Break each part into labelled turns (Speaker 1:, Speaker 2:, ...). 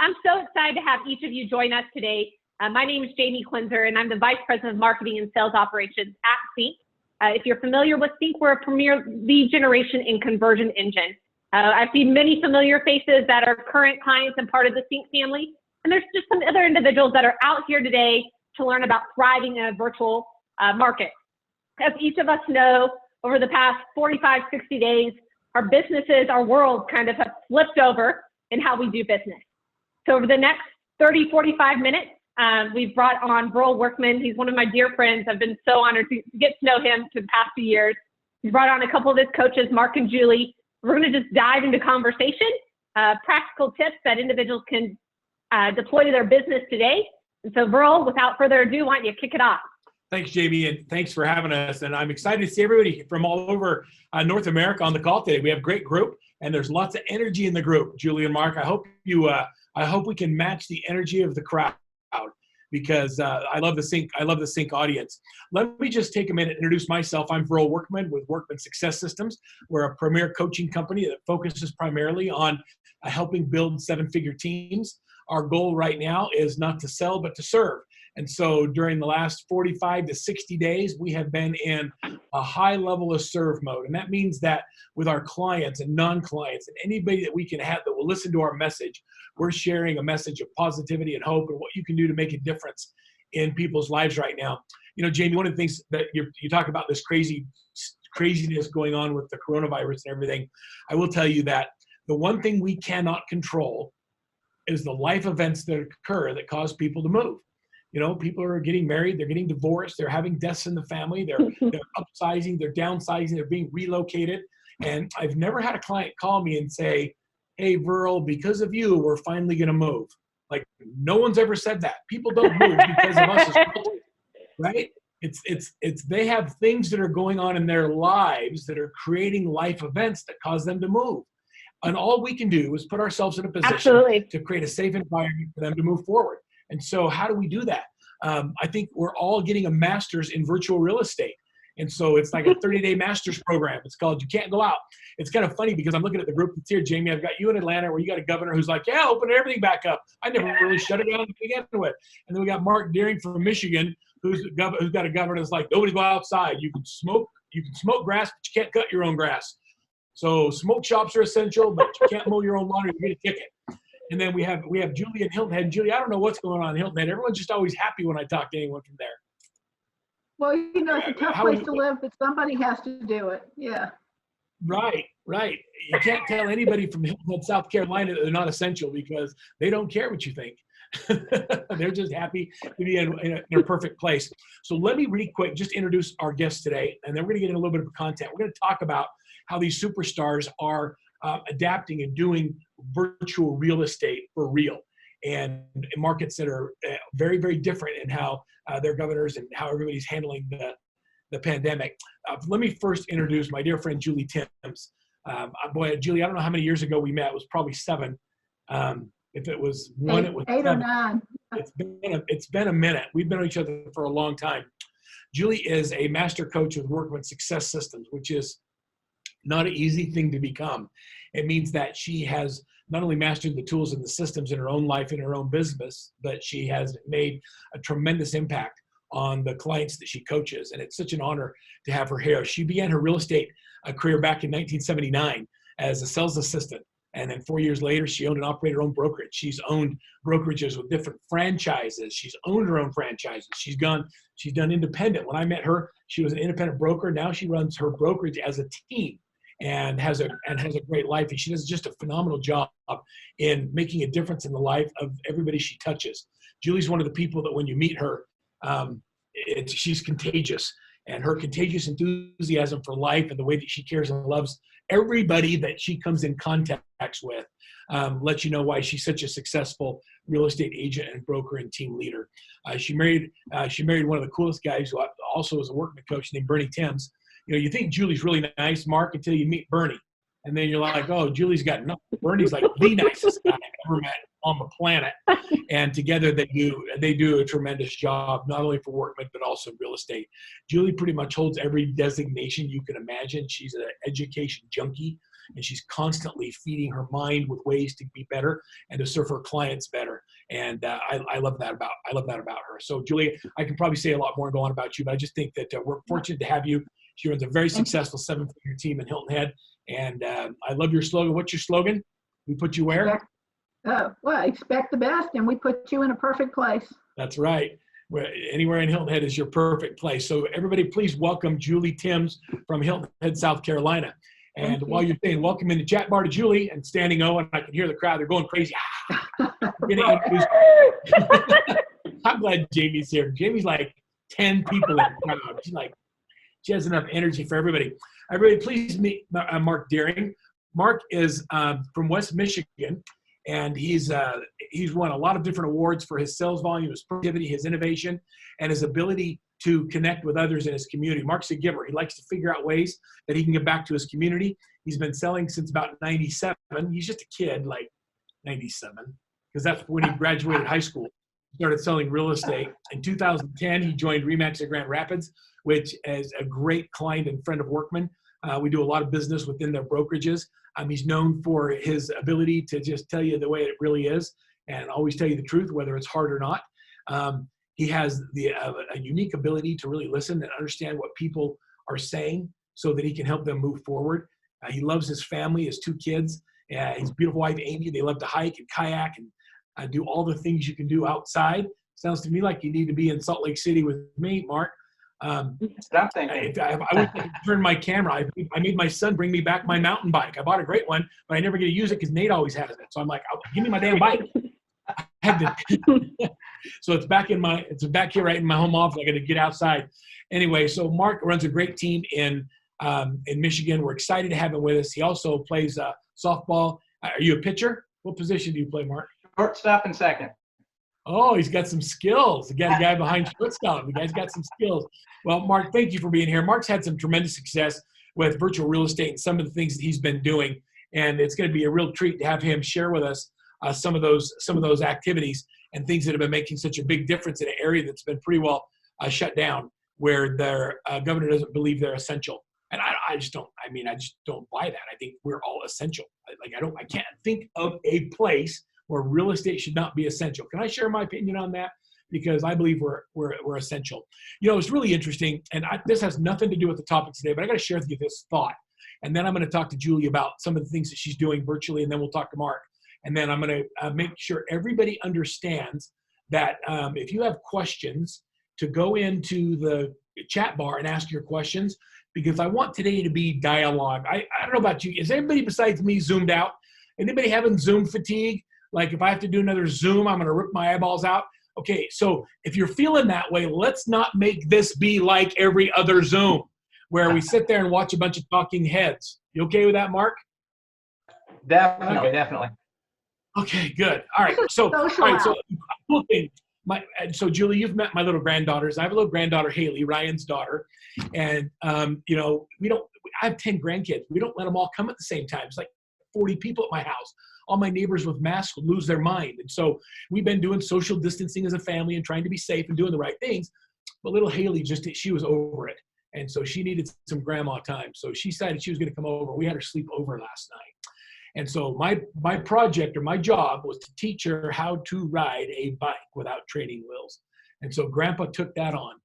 Speaker 1: I'm so excited to have each of you join us today. My name is Jamie Quinzer, and I'm the Vice President of Marketing and Sales Operations at CINC. If you're familiar with CINC, we're a premier lead generation and conversion engine. I see many familiar faces that are current clients and part of the CINC family, and there's just some other individuals that are out here today to learn about thriving in a virtual market. As each of us know, over the past 45, 60 days, our businesses, our world kind of have flipped over in how we do business. So over the next 30, 45 minutes, we've brought on Verl Workman. He's one of my dear friends. I've been so honored to get to know him for the past few years. He's brought on a couple of his coaches, Mark and Julie. We're going to just dive into conversation, practical tips that individuals can deploy to their business today. And so Verl, without further ado, why don't you kick it off?
Speaker 2: Thanks, Jamie, and thanks for having us. And I'm excited to see everybody from all over North America on the call today. We have a great group, and there's lots of energy in the group. Julie and Mark, I hope we can match the energy of the crowd, because I love the CINC audience. Let me just take a minute and introduce myself. I'm Verl Workman with Workman Success Systems. We're a premier coaching company that focuses primarily on helping build seven-figure teams. Our goal right now is not to sell, but to serve. And so during the last 45 to 60 days, we have been in a high level of serve mode. And that means that with our clients and non-clients and anybody that we can have that will listen to our message, we're sharing a message of positivity and hope and what you can do to make a difference in people's lives right now. You know, Jamie, one of the things that you talk about, this craziness going on with the coronavirus and everything, I will tell you that the one thing we cannot control is the life events that occur that cause people to move. You know, people are getting married, they're getting divorced, they're having deaths in the family, they're upsizing, they're downsizing, they're being relocated. And I've never had a client call me and say, hey, Verl, because of you, we're finally going to move. Like, no one's ever said that. People don't move because of us, right? It's they have things that are going on in their lives that are creating life events that cause them to move. And all we can do is put ourselves in a position to create a safe environment for them to move forward. And so how do we do that? I think we're all getting a master's in virtual real estate. And so it's like a 30-day master's program. It's called You Can't Go Out. It's kind of funny because I'm looking at the group that's here, Jamie. I've got you in Atlanta where you got a governor who's like, yeah, open everything back up. I never really shut it down to begin with. And then we got Mark Deering from Michigan who's got a governor that's like, nobody go outside. You can smoke grass, but you can't cut your own grass. So smoke shops are essential, but you can't mow your own lawn or you get a ticket. And then we have Julie in Hilton Head. And Julie, I don't know what's going on in Hilton Head. Everyone's just always happy when I talk to anyone from there.
Speaker 3: Well, you know, it's a tough place to live, but somebody has to do it. Yeah.
Speaker 2: Right. You can't tell anybody from Hilton Head, South Carolina that they're not essential because they don't care what you think. They're just happy to be in a perfect place. So let me really quick just introduce our guests today, and then we're going to get into a little bit of content. We're going to talk about how these superstars are adapting and doing virtual real estate for real, and markets that are very, very different in how their governors and how everybody's handling the pandemic. Let me first introduce my dear friend, Julie Timms. Boy, Julie, I don't know how many years ago we met. It was probably 7. If it was 1, it was
Speaker 3: 8
Speaker 2: 7.
Speaker 3: or 9.
Speaker 2: It's been a minute. We've been with each other for a long time. Julie is a master coach with Workman Success Systems, which is not an easy thing to become. It means that she has not only mastered the tools and the systems in her own life, in her own business, but she has made a tremendous impact on the clients that she coaches. And it's such an honor to have her here. She began her real estate career back in 1979 as a sales assistant. And then 4 years later, she owned and operated her own brokerage. She's owned brokerages with different franchises. She's owned her own franchises. She's done independent. When I met her, she was an independent broker. Now she runs her brokerage as a team and has a great life. And she does just a phenomenal job in making a difference in the life of everybody she touches. Julie's one of the people that when you meet her, she's contagious. And her contagious enthusiasm for life and the way that she cares and loves everybody that she comes in contact with lets you know why she's such a successful real estate agent and broker and team leader. She married one of the coolest guys who also is a Workman coach named Bernie Timms. You know, you think Julie's really nice, Mark, until you meet Bernie. And then you're like, oh, Julie's got nothing. Bernie's like the nicest guy I've ever met on the planet. And together they do a tremendous job, not only for Workman, but also real estate. Julie pretty much holds every designation you can imagine. She's an education junkie. and she's constantly feeding her mind with ways to be better and to serve her clients better. And I love that about her. So Julie, I can probably say a lot more and go on about you, but I just think that we're fortunate to have you. She runs a very successful 7-figure team in Hilton Head, and I love your slogan. What's your slogan? We put you where?
Speaker 3: Well, expect the best, and we put you in a perfect place.
Speaker 2: That's right. Anywhere in Hilton Head is your perfect place. So everybody, please welcome Julie Timms from Hilton Head, South Carolina. And while you're saying welcome in the chat bar to Julie and standing O, and I can hear the crowd, they're going crazy. I'm glad Jamie's here. Jamie's like 10 people in the crowd. She has enough energy for everybody. Everybody, please meet Mark Deering. Mark is from West Michigan. And he's won a lot of different awards for his sales volume, his productivity, his innovation, and his ability to connect with others in his community. Mark's a giver. He likes to figure out ways that he can give back to his community. He's been selling since about 97. He's just a kid, like 97, because that's when he graduated high school. He started selling real estate. In 2010, he joined RE/MAX at Grand Rapids, which is a great client and friend of Workman. We do a lot of business within their brokerages. He's known for his ability to just tell you the way it really is and always tell you the truth, whether it's hard or not. He has a unique ability to really listen and understand what people are saying so that he can help them move forward. He loves his family, his 2 kids, his beautiful wife, Amy. They love to hike and kayak and do all the things you can do outside. Sounds to me like you need to be in Salt Lake City with me, Mark. I would turn my camera. I made my son bring me back my mountain bike. I bought a great one, but I never get to use it because Nate always has it. So I'm like, give me my damn bike. So it's back here right in my home office. I got to get outside. Anyway, so Mark runs a great team in Michigan. We're excited to have him with us. He also plays softball. Are you a pitcher? What position do you play, Mark?
Speaker 4: Shortstop and second.
Speaker 2: Oh, he's got some skills. We got a guy behind shortstop. The guy's got some skills. Well, Mark, thank you for being here. Mark's had some tremendous success with virtual real estate and some of the things that he's been doing, and it's going to be a real treat to have him share with us some of those activities and things that have been making such a big difference in an area that's been pretty well shut down, where their governor doesn't believe they're essential. And I just don't buy that. I think we're all essential. I can't think of a place where real estate should not be essential. Can I share my opinion on that? Because I believe we're essential. You know, it's really interesting, and this has nothing to do with the topic today, but I got to share with you this thought. And then I'm going to talk to Julie about some of the things that she's doing virtually, and then we'll talk to Mark. And then I'm going to make sure everybody understands that if you have questions, to go into the chat bar and ask your questions, because I want today to be dialogue. I don't know about you. Is everybody besides me zoomed out? Anybody having Zoom fatigue? Like if I have to do another Zoom, I'm going to rip my eyeballs out. Okay, so if you're feeling that way, let's not make this be like every other Zoom where we sit there and watch a bunch of talking heads. You okay with that, Mark?
Speaker 4: Definitely.
Speaker 2: Okay, good. All right. So so Julie, you've met my little granddaughters. I have a little granddaughter, Haley, Ryan's daughter, and I have 10 grandkids. We don't let them all come at the same time. It's like 40 people at my house. All my neighbors with masks would lose their mind. And so we've been doing social distancing as a family and trying to be safe and doing the right things. But little Haley she was over it. And so she needed some grandma time. So she decided she was going to come over. We had her sleep over last night. And so my project or my job was to teach her how to ride a bike without training wheels. And so Grandpa took that on.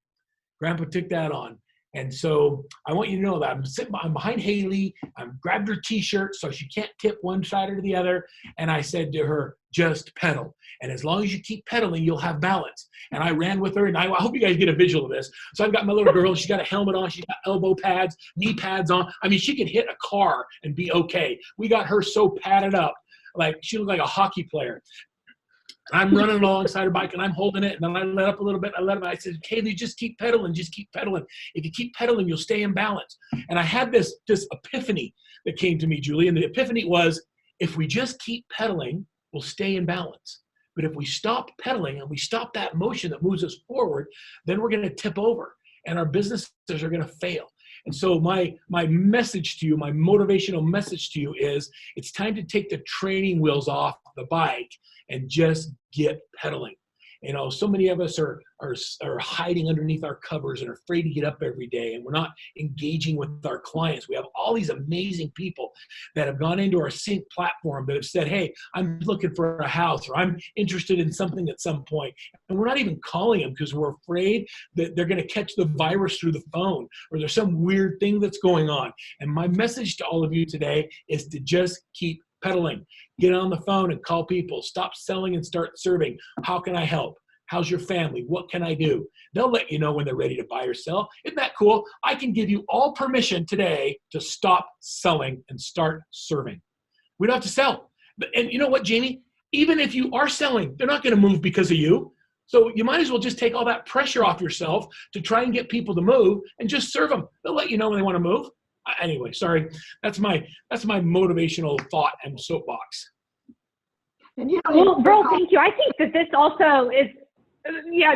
Speaker 2: And so I want you to know that I'm behind Haley. I grabbed her t-shirt so she can't tip one side or the other. And I said to her, just pedal. And as long as you keep pedaling, you'll have balance. And I ran with her, and I hope you guys get a visual of this. So I've got my little girl. She's got a helmet on. She's got elbow pads, knee pads on. I mean, she could hit a car and be okay. We got her so padded up, like she looked like a hockey player. I'm running alongside her bike, and I'm holding it, and then I let up a little bit. I said, Kaylee, just keep pedaling. If you keep pedaling, you'll stay in balance. And I had this epiphany that came to me, Julie, and the epiphany was, if we just keep pedaling, we'll stay in balance. But if we stop pedaling and we stop that motion that moves us forward, then we're going to tip over, and our businesses are going to fail. And so my message to you, my motivational message to you is, it's time to take the training wheels off the bike and just get pedaling. So many of us are hiding underneath our covers and are afraid to get up every day, and we're not engaging with our clients. We have all these amazing people that have gone into our CINC platform that have said, hey, I'm looking for a house, or I'm interested in something at some point. And we're not even calling them because we're afraid that they're going to catch the virus through the phone, or there's some weird thing that's going on. And my message to all of you today is to just keep pedaling. Get on the phone and call people. Stop selling and start serving. How can I help? How's your family? What can I do? They'll let you know when they're ready to buy or sell. Isn't that cool? I can give you all permission today to stop selling and start serving. We don't have to sell. And you know what, Jamie? Even if you are selling, they're not going to move because of you. So you might as well just take all that pressure off yourself to try and get people to move and just serve them. They'll let you know when they want to move. Anyway, sorry. That's my motivational thought and soapbox.
Speaker 1: Well, Verl, thank you. I think that this also is,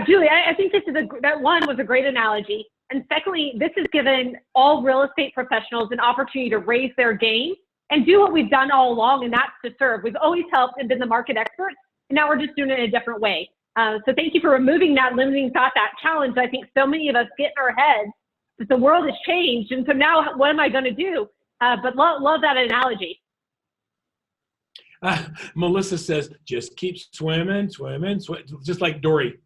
Speaker 1: Julie, I think that one was a great analogy. And secondly, this has given all real estate professionals an opportunity to raise their game and do what we've done all along, and that's to serve. We've always helped and been the market experts, and now we're just doing it in a different way. So thank you for removing that limiting thought, that challenge. I think so many of us get in our heads that the world has changed, and so now what am I going to do? But love that analogy.
Speaker 2: Melissa says, just keep swimming, just like Dory.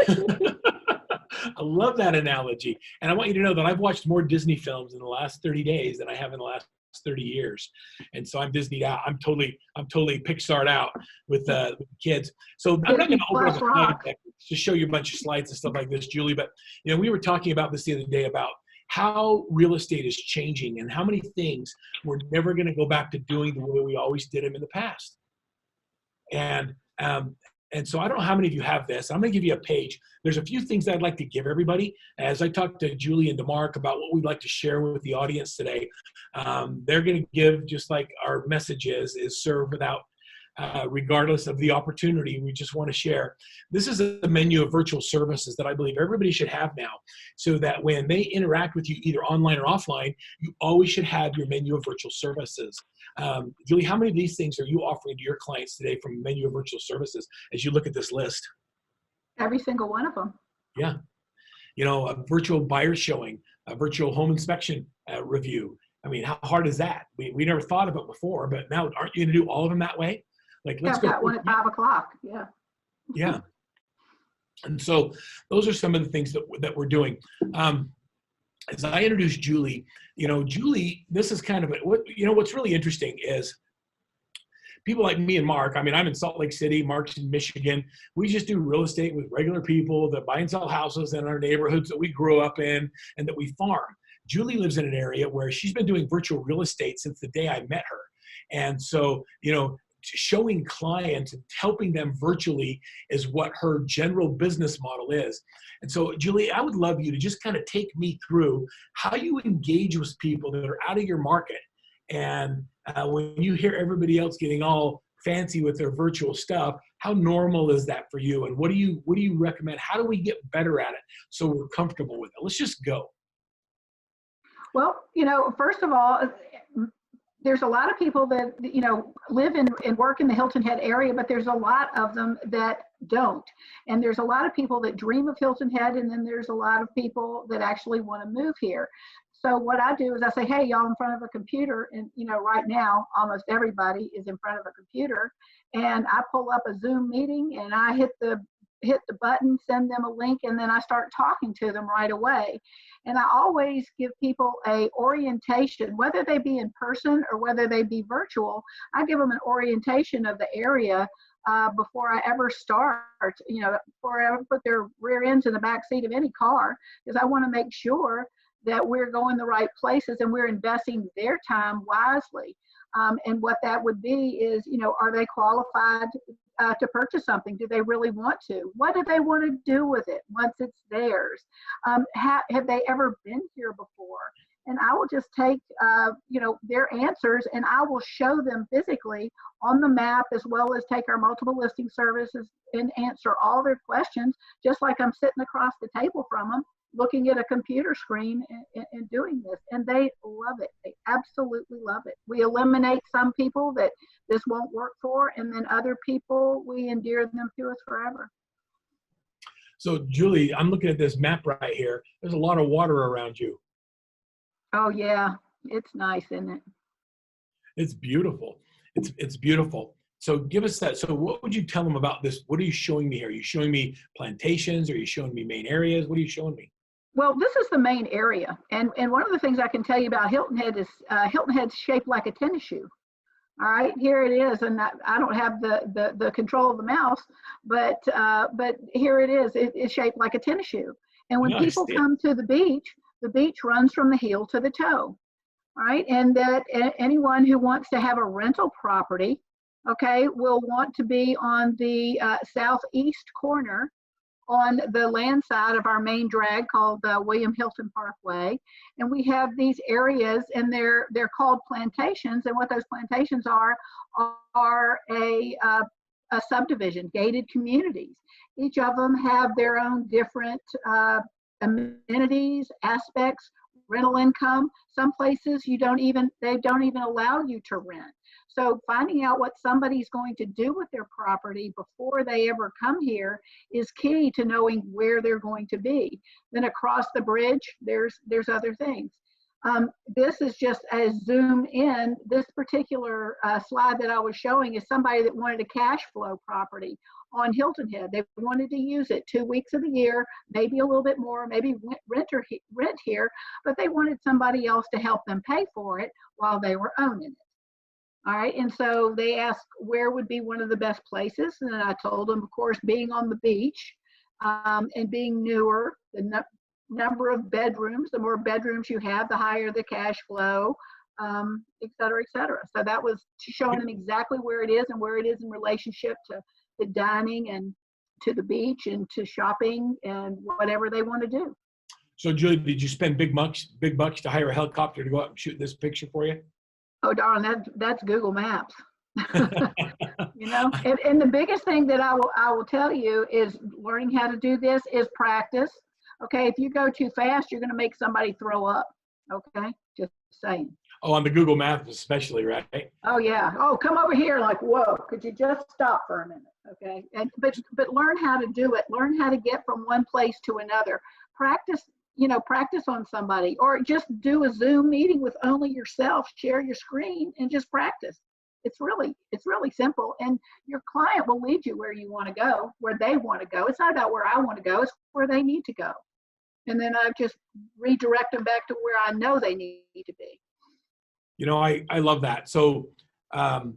Speaker 2: I love that analogy. And I want you to know that I've watched more Disney films in the last 30 days than I have in the last 30 years. And so I'm Disneyed out. I'm totally Pixar'd out with the kids. So I'm not going to open up a slide deck to show you a bunch of slides and stuff like this, Julie, but we were talking about this the other day about how real estate is changing and how many things we're never going to go back to doing the way we always did them in the past. And so I don't know how many of you have this. I'm going to give you a page. There's a few things I'd like to give everybody. As I talk to Julie and DeMarc about what we'd like to share with the audience today, they're going to give, just like our message is serve without, regardless of the opportunity. We just want to share. This is a menu of virtual services that I believe everybody should have now, so that when they interact with you either online or offline, you always should have your menu of virtual services. Julie, how many of these things are you offering to your clients today from a menu of virtual services as you look at this list?
Speaker 3: Every single one of them.
Speaker 2: Yeah. A virtual buyer showing, a virtual home inspection review. I mean, how hard is that? We never thought of it before, but now aren't you going to do all of them that way? Like, let's go.
Speaker 3: I've got one at 5 o'clock. Yeah.
Speaker 2: Yeah. And so those are some of the things that we're doing. As I introduce Julie, Julie, this is kind of what's really interesting is people like me and Mark. I mean, I'm in Salt Lake City, Mark's in Michigan. We just do real estate with regular people that buy and sell houses in our neighborhoods that we grew up in and that we farm. Julie lives in an area where she's been doing virtual real estate since the day I met her. And so, showing clients and helping them virtually is what her general business model is. And so, Julie, I would love you to just kind of take me through how you engage with people that are out of your market. And when you hear everybody else getting all fancy with their virtual stuff, how normal is that for you? And what do you recommend? How do we get better at it so we're comfortable with it? Let's just go.
Speaker 3: Well, first of all, there's a lot of people that, live and work in the Hilton Head area, but there's a lot of them that don't. And there's a lot of people that dream of Hilton Head, and then there's a lot of people that actually want to move here. So what I do is I say, hey, y'all in front of a computer, and right now almost everybody is in front of a computer, and I pull up a Zoom meeting and I hit the button, send them a link, and then I start talking to them right away. And I always give people a orientation, whether they be in person or whether they be virtual. I give them an orientation of the area before I ever start, before I ever put their rear ends in the back seat of any car, because I want to make sure that we're going the right places and we're investing their time wisely. And what that would be is, are they qualified to purchase something? Do they really want to? What do they want to do with it once it's theirs? Have they ever been here before? And I will just take, their answers, and I will show them physically on the map, as well as take our multiple listing services and answer all their questions, just like I'm sitting across the table from them, looking at a computer screen and doing this. And they love it. They absolutely love it. We eliminate some people that this won't work for, and then other people, we endear them to us forever.
Speaker 2: So Julie, I'm looking at this map right here. There's a lot of water around you.
Speaker 3: Oh yeah, it's nice, isn't it?
Speaker 2: It's beautiful. It's beautiful. So give us that. So what would you tell them about this? What are you showing me here? Are you showing me plantations? Are you showing me main areas? What are you showing me?
Speaker 3: Well, this is the main area, and one of the things I can tell you about Hilton Head is Hilton Head's shaped like a tennis shoe. All right, here it is, and I don't have the control of the mouse, but here it is. It's shaped like a tennis shoe, and when
Speaker 2: Nice.
Speaker 3: people come to the beach runs from the heel to the toe. All right, and that anyone who wants to have a rental property, okay, will want to be on the southeast corner on the land side of our main drag called William Hilton Parkway. And we have these areas, and they're called plantations. And what those plantations are a subdivision, gated communities. Each of them have their own different amenities, aspects, rental income. Some places they don't even allow you to rent. So finding out what somebody's going to do with their property before they ever come here is key to knowing where they're going to be. Then across the bridge, there's other things. This is just a zoom in. This particular slide that I was showing is somebody that wanted a cash flow property on Hilton Head. They wanted to use it 2 weeks of the year, maybe a little bit more, maybe rent here, but they wanted somebody else to help them pay for it while they were owning it. All right, and so they asked where would be one of the best places, and I told them, of course, being on the beach and being newer, the number of bedrooms, the more bedrooms you have, the higher the cash flow, et cetera, et cetera. So that was showing them exactly where it is and where it is in relationship to the dining and to the beach and to shopping and whatever they want to do.
Speaker 2: So Julie, did you spend big bucks to hire a helicopter to go out and shoot this picture for you?
Speaker 3: Oh, darling, that's Google Maps. You know, and the biggest thing that I will tell you is learning how to do this is practice. Okay, if you go too fast, you're going to make somebody throw up. Okay, just saying.
Speaker 2: Oh, on the Google Maps especially, right?
Speaker 3: Oh yeah. Oh, come over here. Like, whoa, could you just stop for a minute? Okay, and but learn how to do it. Learn how to get from one place to another. Practice. Practice on somebody, or just do a Zoom meeting with only yourself, share your screen and just practice. It's really simple, and your client will lead you where you want to go, where they want to go. It's not about where I want to go, it's where they need to go. And then I just redirect them back to where I know they need to be.
Speaker 2: I love that. So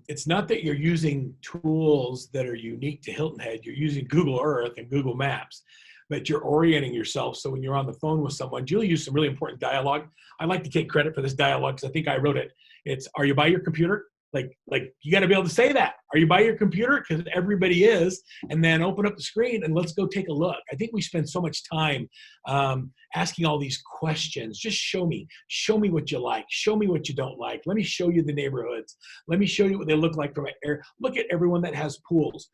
Speaker 2: it's not that you're using tools that are unique to Hilton Head. You're using Google Earth and Google Maps, but you're orienting yourself. So when you're on the phone with someone, Julie used some really important dialogue. I like to take credit for this dialogue because I think I wrote it. It's, are you by your computer? Like you got to be able to say that. Are you by your computer? Because everybody is. And then open up the screen and let's go take a look. I think we spend so much time asking all these questions. Just show me what you like. Show me what you don't like. Let me show you the neighborhoods. Let me show you what they look like from air. Look at everyone that has pools.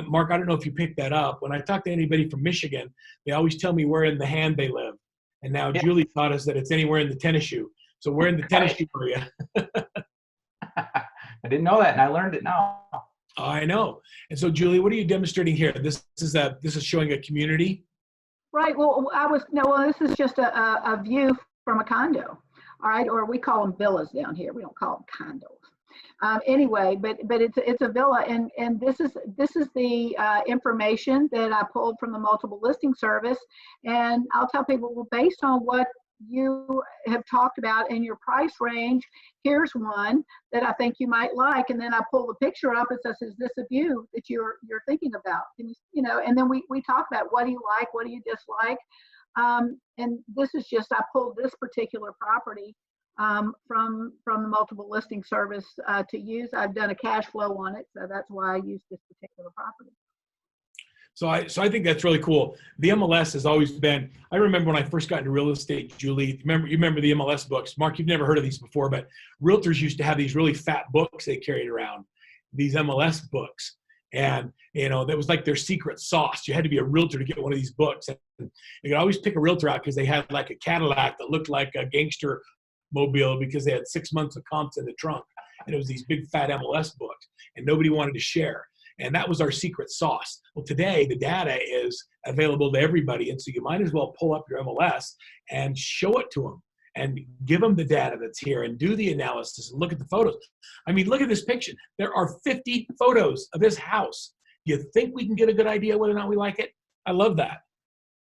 Speaker 2: Mark, I don't know if you picked that up. When I talk to anybody from Michigan, they always tell me where in the hand they live. And now Julie taught us that it's anywhere in the tennis shoe. So where in the tennis shoe are you?
Speaker 4: I didn't know that, and I learned it now.
Speaker 2: I know. And so, Julie, what are you demonstrating here? This is showing a community.
Speaker 3: Right. Well, this is just a view from a condo. All right, or we call them villas down here. We don't call them condos. Anyway, but it's a villa, and this is the information that I pulled from the multiple listing service, and I'll tell people, well, based on what you have talked about in your price range, here's one that I think you might like, and then I pull the picture up and says, is this a view that you're thinking about? And and then we talk about what do you like, what do you dislike, and this is just, I pulled this particular property from the multiple listing service to use. I've done a cash flow on it, so that's why I used this particular property.
Speaker 2: So I think that's really cool. The MLS has always been, I remember when I first got into real estate, Julie, you remember the MLS books. Mark, you've never heard of these before, but realtors used to have these really fat books they carried around, these MLS books. And, that was like their secret sauce. You had to be a realtor to get one of these books. And you could always pick a realtor out because they had like a Cadillac that looked like a gangster mobile because they had 6 months of comps in the trunk. And it was these big fat MLS books and nobody wanted to share. And that was our secret sauce. Well, today the data is available to everybody. And so you might as well pull up your MLS and show it to them and give them the data that's here and do the analysis and look at the photos. I mean, look at this picture. There are 50 photos of this house. You think we can get a good idea whether or not we like it? I love that.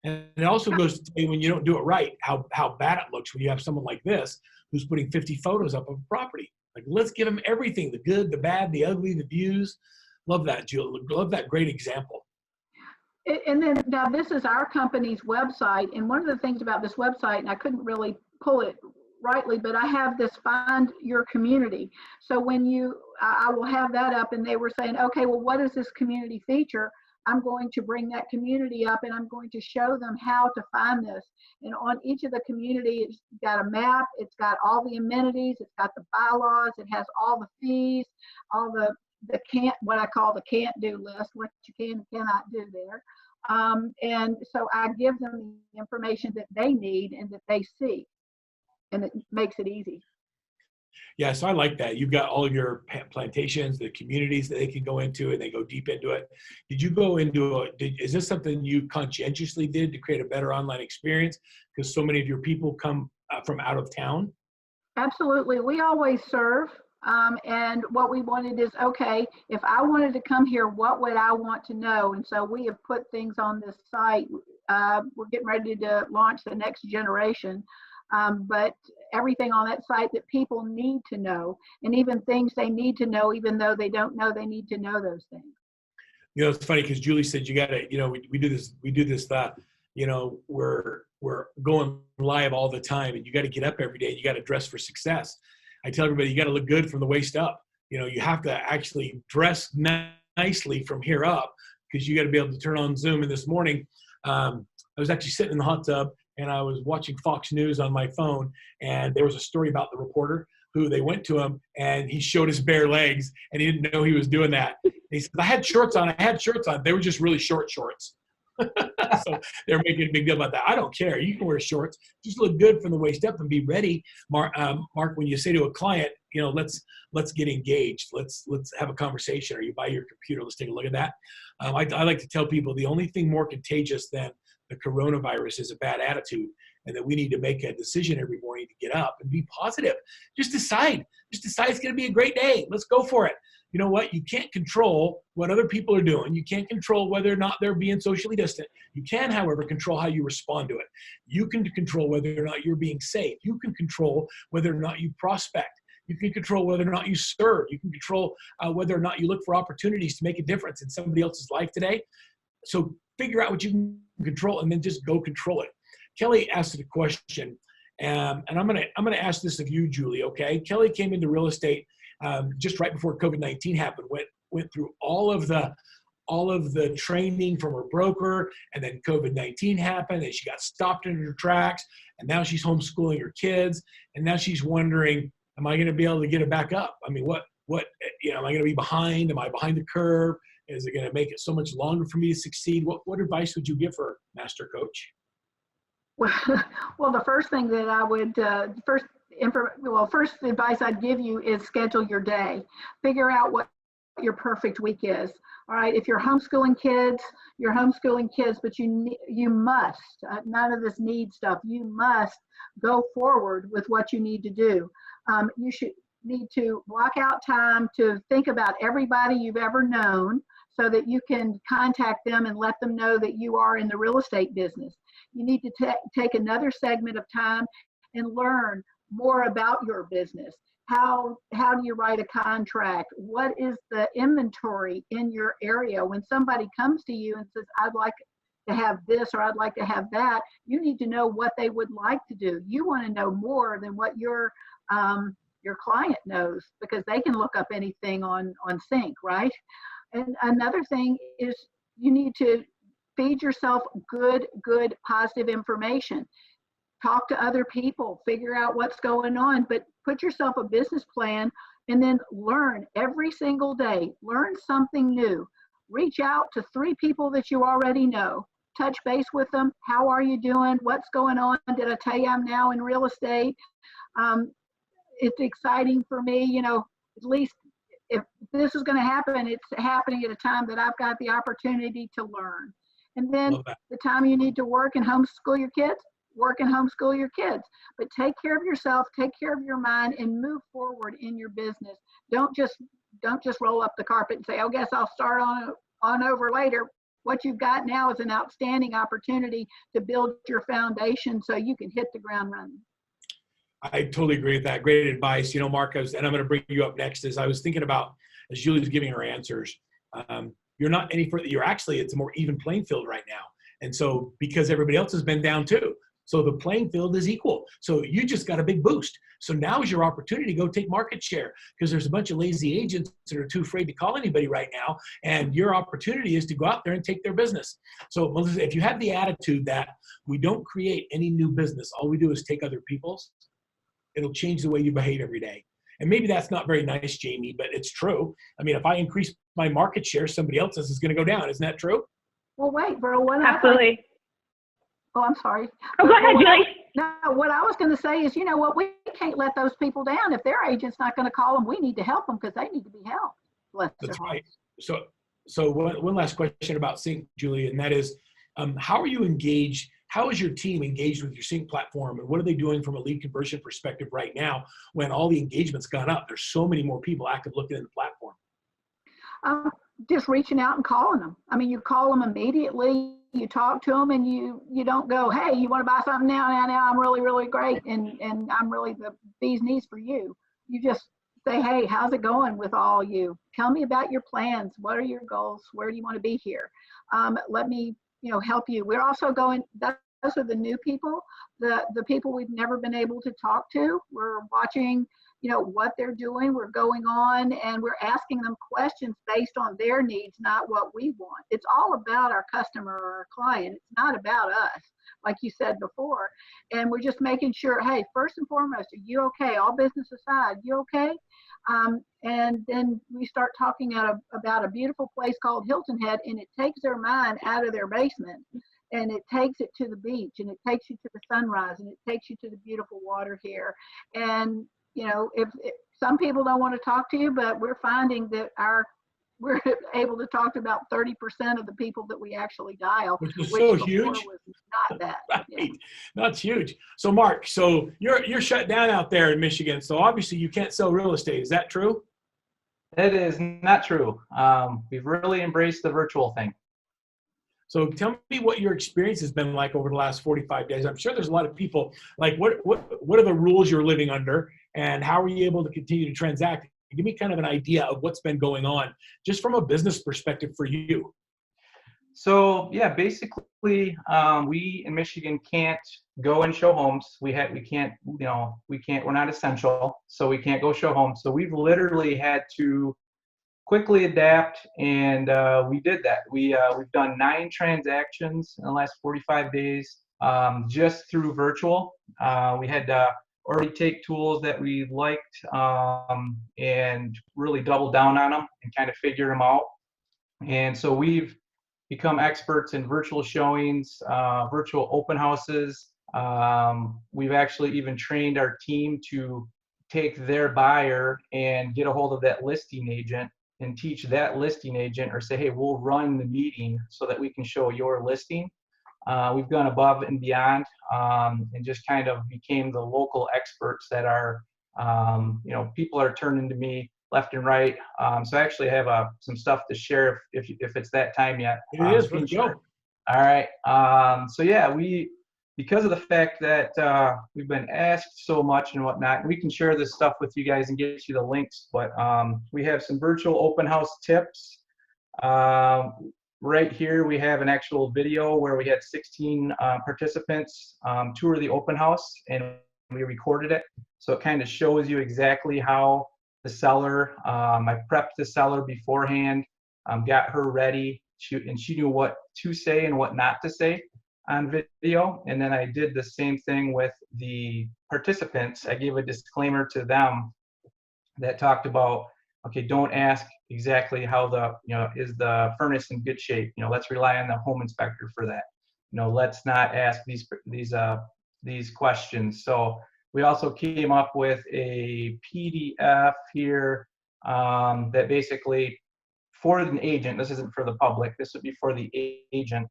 Speaker 2: And it also goes to say when you don't do it right, how bad it looks when you have someone like this who's putting 50 photos up of a property. Like, let's give them everything, the good, the bad, the ugly, the views. Love that, Jill. Love that great example.
Speaker 3: And then now this is our company's website. And one of the things about this website, and I couldn't really pull it rightly, but I have this find your community. So when I will have that up and they were saying, okay, well, what is this community feature? I'm going to bring that community up and I'm going to show them how to find this. And on each of the community, it's got a map, it's got all the amenities, it's got the bylaws, it has all the fees, all the what I call the can't do list, what you can and cannot do there. And so I give them the information that they need and that they see, and it makes it easy.
Speaker 2: Yeah, so I like that. You've got all of your plantations, the communities that they can go into, and they go deep into it. Did you go into is this something you conscientiously did to create a better online experience? Because so many of your people come from out of town.
Speaker 3: Absolutely. We always serve. And what we wanted is, okay, if I wanted to come here, what would I want to know? And so we have put things on this site. We're getting ready to launch the next generation. But everything on that site that people need to know, and even things they need to know, even though they don't know they need to know those things.
Speaker 2: You know, it's funny because Julie said you got to, you know, we do this, you know, we're going live all the time, and you got to get up every day. You got to dress for success. I tell everybody you got to look good from the waist up. You know, you have to actually dress nicely from here up because you got to be able to turn on Zoom. And this morning, I was actually sitting in the hot tub and I was watching Fox News on my phone, and there was a story about the reporter who they went to him and he showed his bare legs and he didn't know he was doing that. And he said, I had shorts on. They were just really short shorts. So they're making a big deal about that. I don't care. You can wear shorts. Just look good from the waist up and be ready. Mark, when you say to a client, you know, let's get engaged. Let's have a conversation. Are you by your computer? Let's take a look at that. I like to tell people the only thing more contagious than the coronavirus is a bad attitude, and that we need to make a decision every morning to get up and be positive. Just decide it's going to be a great day. Let's go for it. You know what? You can't control what other people are doing. You can't control whether or not they're being socially distant. You can, however, control how you respond to it. You can control whether or not you're being safe. You can control whether or not you prospect. You can control whether or not you serve. You can control whether or not you look for opportunities to make a difference in somebody else's life today. So figure out what you can control and then just go control it. Kelly asked a question, and I'm gonna ask this of you, Julie. Okay, Kelly came into real estate just right before COVID-19 happened. Went through all of the training from her broker, and then COVID-19 happened, and she got stopped in her tracks, and now she's homeschooling her kids, and now she's wondering, am I going to be able to get it back up? I mean, what am I going to be behind? Am I behind the curve? Is it going to make it so much longer for me to succeed? What advice would you give her, Master Coach?
Speaker 3: Well, the first thing that I would, first advice I'd give you is schedule your day. Figure out what your perfect week is. All right, if you're homeschooling kids, but you must, none of this need stuff, you must go forward with what you need to do. You need to block out time to think about everybody you've ever known so that you can contact them and let them know that you are in the real estate business. You need to take another segment of time and learn more about your business. How do you write a contract? What is the inventory in your area? When somebody comes to you and says, I'd like to have this or I'd like to have that, you need to know what they would like to do. You want to know more than what your client knows, because they can look up anything on CINC, right? And another thing is you need to feed yourself good, positive information. Talk to other people, figure out what's going on, but put yourself a business plan and then learn every single day. Learn something new. Reach out to 3 people that you already know. Touch base with them. How are you doing? What's going on? Did I tell you I'm now in real estate? It's exciting for me, you know, at least if this is going to happen, it's happening at a time that I've got the opportunity to learn. And then
Speaker 2: Love that.
Speaker 3: the time you need to work and homeschool your kids, work and homeschool your kids. But take care of yourself, take care of your mind, and move forward in your business. Don't just roll up the carpet and say, "Oh, guess I'll start on over later." What you've got now is an outstanding opportunity to build your foundation so you can hit the ground running.
Speaker 2: I totally agree with that. Great advice. You know, Mark, and I'm going to bring you up next, as I was thinking about, as Julie was giving her answers, you're not any further, it's a more even playing field right now. And so, because everybody else has been down too. So the playing field is equal. So you just got a big boost. So now is your opportunity to go take market share, because there's a bunch of lazy agents that are too afraid to call anybody right now. And your opportunity is to go out there and take their business. So Melissa, if you have the attitude that we don't create any new business, all we do is take other people's, it'll change the way you behave every day. And maybe that's not very nice, Jamie, but it's true. I mean, if I increase my market share, somebody else's is going to go down. Isn't that true?
Speaker 3: Well, wait, Verl,
Speaker 1: Absolutely.
Speaker 3: oh, I'm sorry.
Speaker 1: Oh, go ahead, Julie.
Speaker 3: No, what I was going to say is, you know what, we can't let those people down. If their agent's not going to call them, we need to help them because they need to be helped. Bless
Speaker 2: That's
Speaker 3: their
Speaker 2: right.
Speaker 3: hearts.
Speaker 2: So one last question about CINC, Julie, and that is, how are you engaged? How is your team engaged with your CINC platform, and what are they doing from a lead conversion perspective right now when all the engagement's gone up? There's so many more people active looking at the platform.
Speaker 3: Just reaching out and calling them. I mean, you call them immediately, you talk to them, and you don't go, "Hey, you want to buy something now, I'm really, really great, and I'm really the bee's knees for you." You just say, "Hey, how's it going with all you? Tell me about your plans. What are your goals? Where do you want to be here? Let me, help you." We're also going, those are the new people, the people we've never been able to talk to. We're watching, what they're doing. We're going on and we're asking them questions based on their needs, not what we want. It's all about our customer or our client. It's not about us, like you said before. And we're just making sure, hey, first and foremost, are you okay? All business aside, you okay? And then we start talking about a beautiful place called Hilton Head, and it takes their mind out of their basement, and it takes it to the beach, and it takes you to the sunrise, and it takes you to the beautiful water here. And if some people don't want to talk to you, but we're finding that we're able to talk to about 30% of the people that we actually dial,
Speaker 2: Which is so
Speaker 3: before
Speaker 2: huge.
Speaker 3: was not that.
Speaker 2: Right.
Speaker 3: Yeah.
Speaker 2: That's huge. So Mark, so you're shut down out there in Michigan. So obviously you can't sell real estate. Is that true?
Speaker 4: That is not true. We've really embraced the virtual thing.
Speaker 2: So tell me what your experience has been like over the last 45 days. I'm sure there's a lot of people, like what are the rules you're living under, and how are you able to continue to transact? Give me kind of an idea of what's been going on just from a business perspective for you.
Speaker 4: So yeah, basically, we in Michigan can't go and show homes. We're not essential, so we can't go show homes. So we've literally had to quickly adapt, and we did that. We've done 9 transactions in the last 45 days, just through virtual. We had to already take tools that we liked and really double down on them and kind of figure them out. And so we've become experts in virtual showings, virtual open houses. We've actually even trained our team to take their buyer and get a hold of that listing agent and teach that listing agent, or say, hey, we'll run the meeting so that we can show your listing. We've gone above and beyond and just kind of became the local experts that are, people are turning to me left and right. So I actually have some stuff to share if it's that time yet.
Speaker 2: It is. Let's go.
Speaker 4: All right. So yeah, because of the fact that we've been asked so much and whatnot, we can share this stuff with you guys and get you the links, but we have some virtual open house tips. Right here, we have an actual video where we had 16 participants tour the open house, and we recorded it. So it kind of shows you exactly how the seller, I prepped the seller beforehand, got her ready, and she knew what to say and what not to say on video. And then I did the same thing with the participants. I gave a disclaimer to them that talked about, okay, don't ask exactly how is the furnace in good shape? Let's rely on the home inspector for that. Let's not ask these questions. So we also came up with a PDF here that basically for an agent, this isn't for the public, this would be for the agent,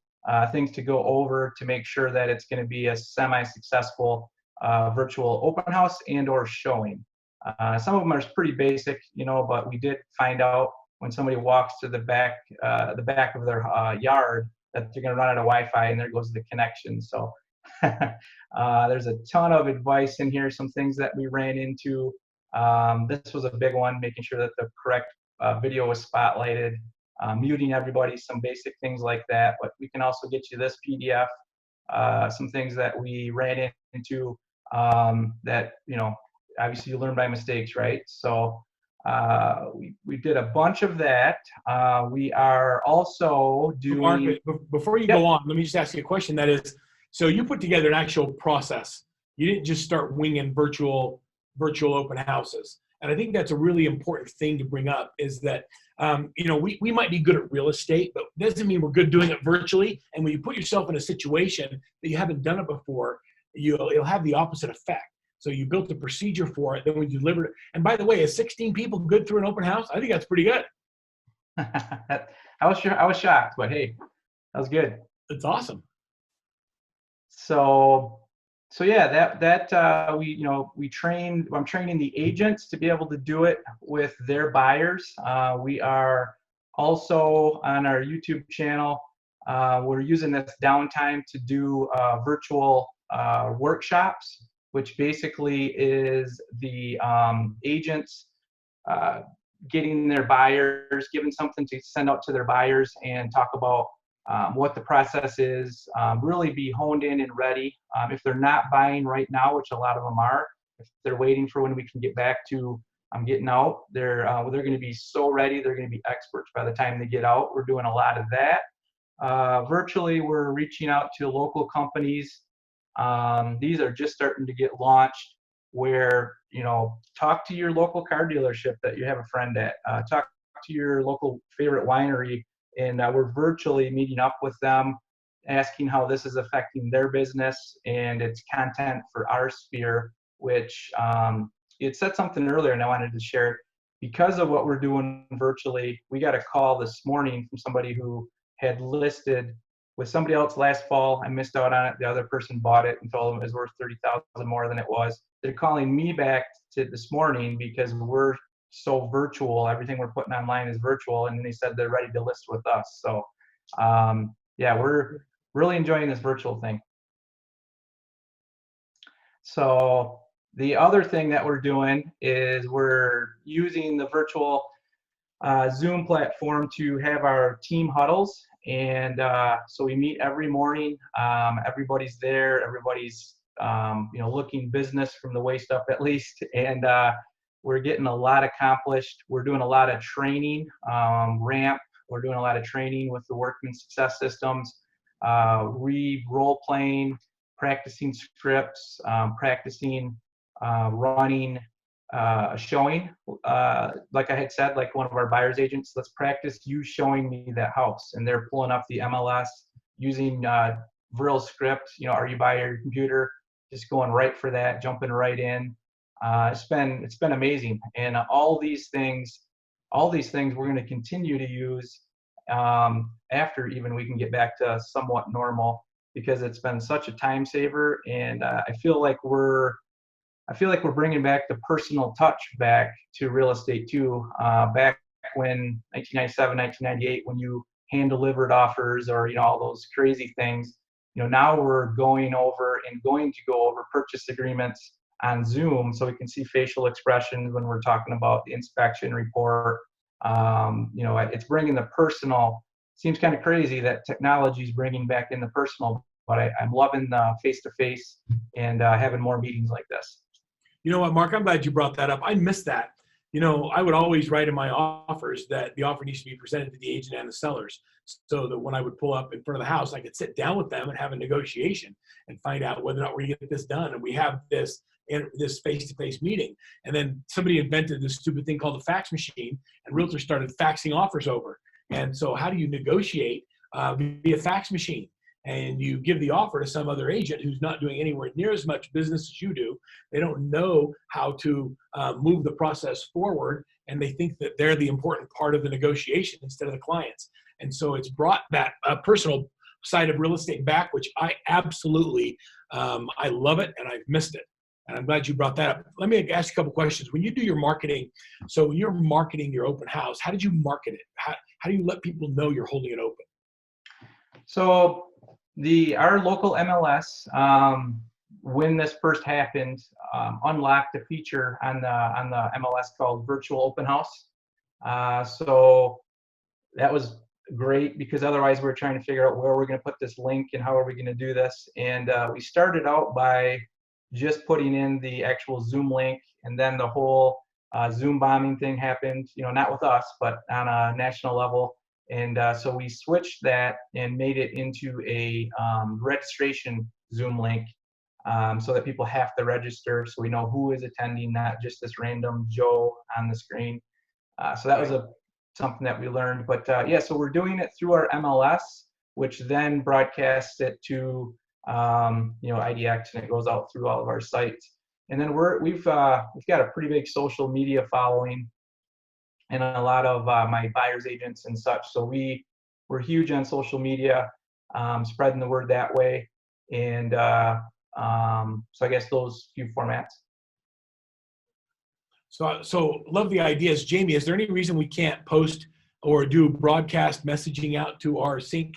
Speaker 4: things to go over to make sure that it's going to be a semi-successful virtual open house and or showing. Some of them are pretty basic, you know, but we did find out when somebody walks to the back of their yard that they're going to run out of Wi-Fi, and there goes the connection. So there's a ton of advice in here, some things that we ran into. This was a big one, making sure that the correct video was spotlighted, muting everybody, some basic things like that. But we can also get you this PDF, some things that we ran into that, you know, obviously you learn by mistakes, right? So we did a bunch of that. We are also doing.
Speaker 2: Mark, before you go on, let me just ask you a question. That is, so you put together an actual process. You didn't just start winging virtual open houses. And I think that's a really important thing to bring up is that, you know, we might be good at real estate, but it doesn't mean we're good doing it virtually. And when you put yourself in a situation that you haven't done it before, it'll have the opposite effect. So you built a procedure for it, then we delivered it. And by the way, is 16 people good through an open house? I think that's pretty good.
Speaker 4: I was shocked, but hey, that was good.
Speaker 2: That's awesome.
Speaker 4: So yeah, I'm training the agents to be able to do it with their buyers. We are also on our YouTube channel. We're using this downtime to do virtual workshops, which basically is the agents getting their buyers, giving something to send out to their buyers and talk about what the process is, really be honed in and ready. If they're not buying right now, which a lot of them are, if they're waiting for when we can get back to getting out, they're going to be so ready, they're going to be experts by the time they get out. We're doing a lot of that. Virtually, we're reaching out to local companies. These are just starting to get launched where, you know, talk to your local car dealership that you have a friend at, talk to your local favorite winery, and we're virtually meeting up with them, asking how this is affecting their business and its content for our sphere, which it said something earlier and I wanted to share. Because of what we're doing virtually, we got a call this morning from somebody who had listed with somebody else last fall. I missed out on it. The other person bought it and told them it was worth $30,000 more than it was. They're calling me back to this morning because we're so virtual. Everything we're putting online is virtual, and they said they're ready to list with us. So, yeah, we're really enjoying this virtual thing. So the other thing that we're doing is we're using the virtual Zoom platform to have our team huddles. And so we meet every morning. Everybody's there. Everybody's you know, looking business from the waist up at least. And we're getting a lot accomplished. We're doing a lot of training, ramp. We're doing a lot of training with the Workman success systems, role playing, practicing scripts, practicing running showing. Like I had said, like one of our buyer's agents, let's practice you showing me that house. And they're pulling up the MLS using Verl script, you know, are you by your computer? Just going right for that, jumping right in. It's been amazing. And all these things we're going to continue to use after even we can get back to somewhat normal, because it's been such a time saver. And I feel like we're bringing back the personal touch back to real estate too. Back when 1997, 1998, when you hand delivered offers or, you know, all those crazy things, you know, now we're going to go over purchase agreements on Zoom so we can see facial expressions when we're talking about the inspection report. You know, it's bringing the personal. Seems kind of crazy that technology is bringing back in the personal, but I'm loving the face-to-face and having more meetings like this.
Speaker 2: You know what, Mark, I'm glad you brought that up. I missed that. You know, I would always write in my offers that the offer needs to be presented to the agent and the sellers, so that when I would pull up in front of the house, I could sit down with them and have a negotiation and find out whether or not we're going to get this done. And we have this face-to-face meeting. And then somebody invented this stupid thing called the fax machine, and realtors started faxing offers over. And so how do you negotiate via fax machine? and you give the offer to some other agent who's not doing anywhere near as much business as you do. They don't know how to move the process forward, and they think that they're the important part of the negotiation instead of the clients. And so it's brought that personal side of real estate back, which I absolutely, I love it, and I've missed it. And I'm glad you brought that up. Let me ask you a couple questions. When you do your marketing, so when you're marketing your open house, how did you market it? How do you let people know you're holding it open?
Speaker 4: So our local MLS, when this first happened, unlocked a feature on the MLS called Virtual Open House. So that was great, because otherwise we're trying to figure out where we're going to put this link and how are we going to do this. And we started out by just putting in the actual Zoom link, and then the whole Zoom bombing thing happened, not with us, but on a national level. And so we switched that and made it into a registration Zoom link, so that people have to register, so we know who is attending, not just this random Joe on the screen. So that was something that we learned. But yeah, so we're doing it through our MLS, which then broadcasts it to IDX, and it goes out through all of our sites. And then we've got a pretty big social media following, and a lot of my buyers agents and such. So we're huge on social media, spreading the word that way. And so I guess those few formats.
Speaker 2: So love the ideas. Jamie, is there any reason we can't post or do broadcast messaging out to our CINC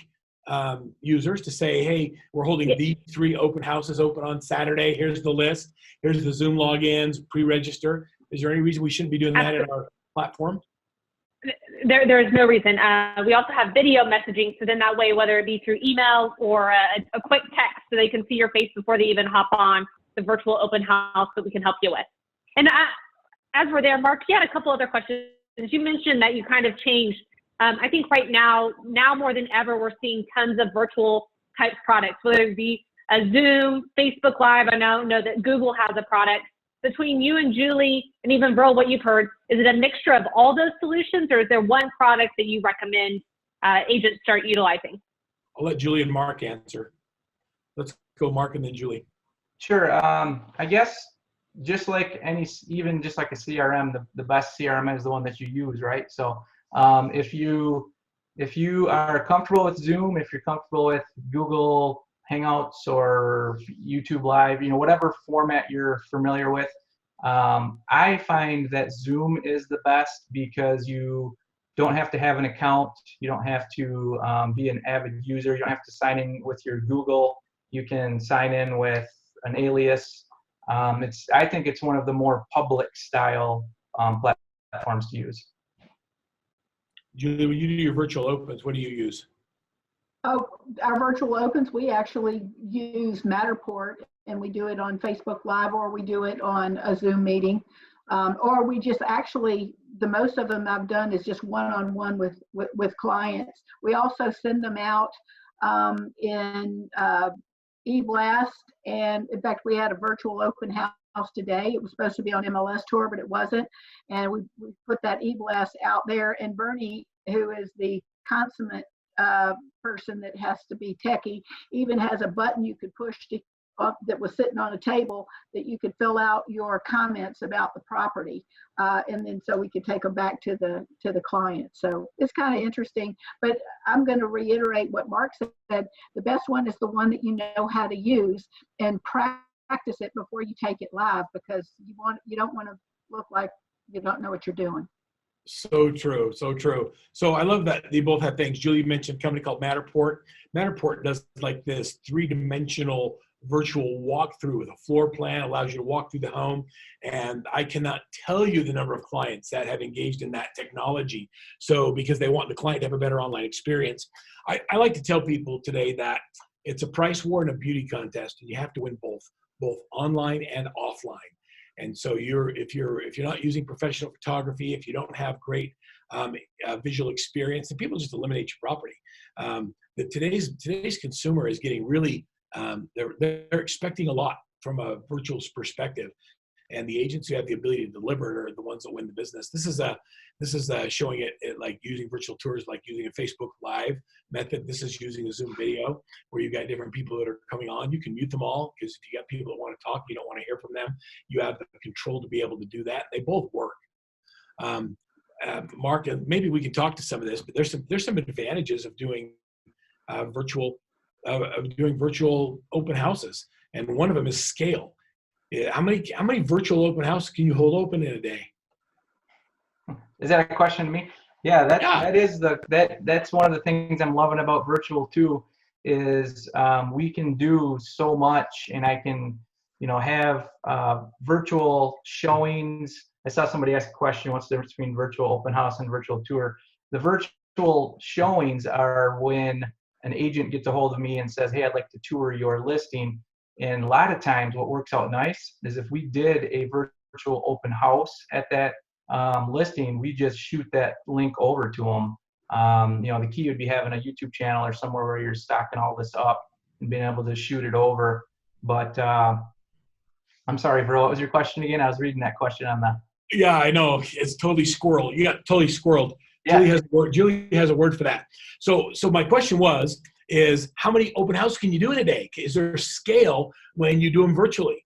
Speaker 2: users to say, hey, we're holding these 3 open houses open on Saturday. Here's the list. Here's the Zoom logins, pre-register. Is there any reason we shouldn't be doing that in our platform?
Speaker 1: There is no reason. We also have video messaging, so then that way, whether it be through email or a quick text, so they can see your face before they even hop on the virtual open house that we can help you with. And as we're there, Mark, you had a couple other questions. You mentioned that you kind of changed. I think right now more than ever, we're seeing tons of virtual type products, whether it be a Zoom, Facebook Live. I know that Google has a product. Between you and Julie, and even Verl, what you've heard, is it a mixture of all those solutions, or is there one product that you recommend agents start utilizing?
Speaker 2: I'll let Julie and Mark answer. Let's go Mark and then Julie. Sure.
Speaker 4: I guess just like even just like a CRM, the best CRM is the one that you use, right? So if you are comfortable with Zoom, if you're comfortable with Google Hangouts or YouTube Live, whatever format you're familiar with, I find that Zoom is the best, because you don't have to have an account, you don't have to be an avid user, you don't have to sign in with your Google, you can sign in with an alias. I think it's one of the more public style platforms to use.
Speaker 2: Julie, when you do your virtual opens, what do you use?
Speaker 3: Oh, our virtual opens, we actually use Matterport, and we do it on Facebook Live, or we do it on a Zoom meeting, or we just actually, the most of them I've done is just one-on-one with clients. We also send them out in e-blast, and in fact, we had a virtual open house today. It was supposed to be on MLS Tour, but it wasn't, and we put that e-blast out there. And Bernie, who is the consummate person that has to be techie, even has a button you could push that was sitting on a table that you could fill out your comments about the property, and then so we could take them back to the client. So it's kind of interesting, but I'm going to reiterate what Mark said. The best one is the one that you know how to use, and practice it before you take it live, because you don't want to look like you don't know what you're doing.
Speaker 2: So true, so true. So I love that they both have things. Julie mentioned a company called Matterport. Matterport does like this 3-dimensional virtual walkthrough with a floor plan, allows you to walk through the home. And I cannot tell you the number of clients that have engaged in that technology. So because they want the client to have a better online experience. I like to tell people today that it's a price war and a beauty contest, and you have to win both online and offline. And so if you're not using professional photography, if you don't have great visual experience, then people just eliminate your property. Today's consumer is getting really they're expecting a lot from a virtual perspective. and the agents who have the ability to deliver it are the ones that win the business. This is showing it like using virtual tours, like using a Facebook Live method. This is using a Zoom video where you've got different people that are coming on. You can mute them all, because if you got people that want to talk, you don't want to hear from them. You have the control to be able to do that. They both work. Mark, and maybe we can talk to some of this, but there's some advantages of doing virtual open houses, and one of them is scale. How many virtual open houses can you hold open in a day?
Speaker 4: Is that a question to me? Yeah, that's one of the things I'm loving about virtual too, is we can do so much, and I can, have virtual showings. I saw somebody ask a question, what's the difference between virtual open house and virtual tour? The virtual showings are when an agent gets a hold of me and says, hey, I'd like to tour your listing. And a lot of times what works out nice is if we did a virtual open house at that listing, we just shoot that link over to them. The key would be having a YouTube channel or somewhere where you're stocking all this up and being able to shoot it over. But I'm sorry, Verl, what was your question again? I was reading that question on the...
Speaker 2: Yeah, I know. It's totally squirreled. You got totally squirreled.
Speaker 4: Yeah.
Speaker 2: Julie has a word for that. So my question is how many open houses can you do in a day? Is there a scale when you do them virtually?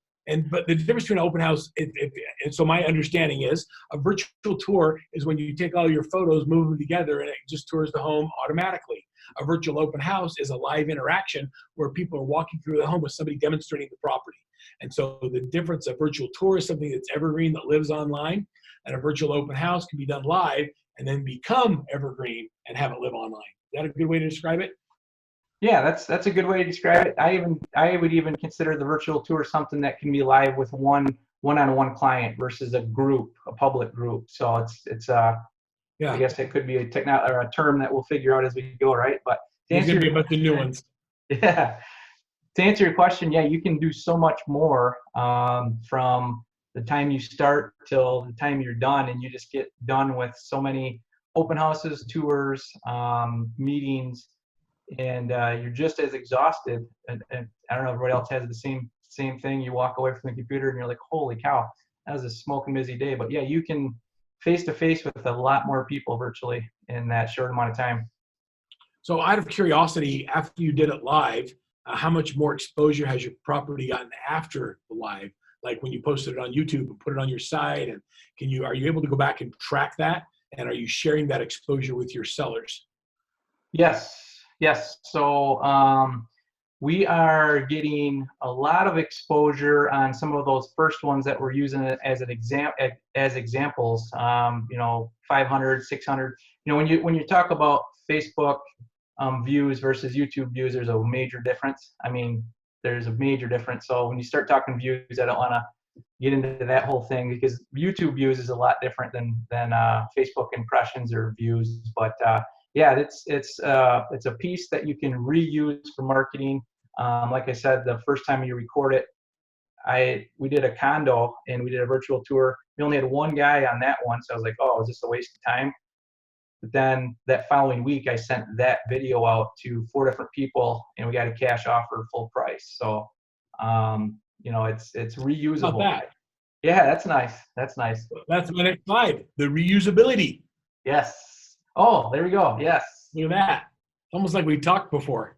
Speaker 2: But the difference between an open house, and so my understanding is a virtual tour is when you take all your photos, move them together, and it just tours the home automatically. A virtual open house is a live interaction where people are walking through the home with somebody demonstrating the property. And so the difference, a virtual tour is something that's evergreen, that lives online, and a virtual open house can be done live and then become evergreen and have it live online. Is that a good way to describe it?
Speaker 4: Yeah, that's a good way to describe it. I would even consider the virtual tour something that can be live with one-on-one client versus a group, a public group. So it's I guess it could be a term that we'll figure out as we go, right? But
Speaker 2: there's gonna be a bunch of new ones.
Speaker 4: Yeah. To answer your question, yeah, you can do so much more from the time you start till the time you're done, and you just get done with so many open houses, tours, meetings, and you're just as exhausted. And I don't know if everybody else has the same thing. You walk away from the computer and you're like, holy cow, that was a smoking busy day. But yeah, you can face to face with a lot more people virtually in that short amount of time.
Speaker 2: So out of curiosity, after you did it live, how much more exposure has your property gotten after the live? Like when you posted it on YouTube and put it on your site, and are you able to go back and track that? And are you sharing that exposure with your sellers?
Speaker 4: Yes. So we are getting a lot of exposure on some of those first ones that we're using as examples. 500, 600. When you talk about Facebook views versus YouTube views, there's a major difference. There's a major difference. So when you start talking views, I don't want to get into that whole thing, because YouTube views is a lot different than Facebook impressions or views. But yeah, it's a piece that you can reuse for marketing. Like I said, the first time you record it, we did a condo and we did a virtual tour. We only had one guy on that one, so I was like, oh, is this a waste of time? But then that following week, I sent that video out to 4 different people, and we got a cash offer full price. So, it's reusable.
Speaker 2: Not bad.
Speaker 4: Yeah, that's nice. That's nice.
Speaker 2: That's my next slide, the reusability.
Speaker 4: Yes. Oh, there we go. Yes.
Speaker 2: Look at that. Almost like we talked before.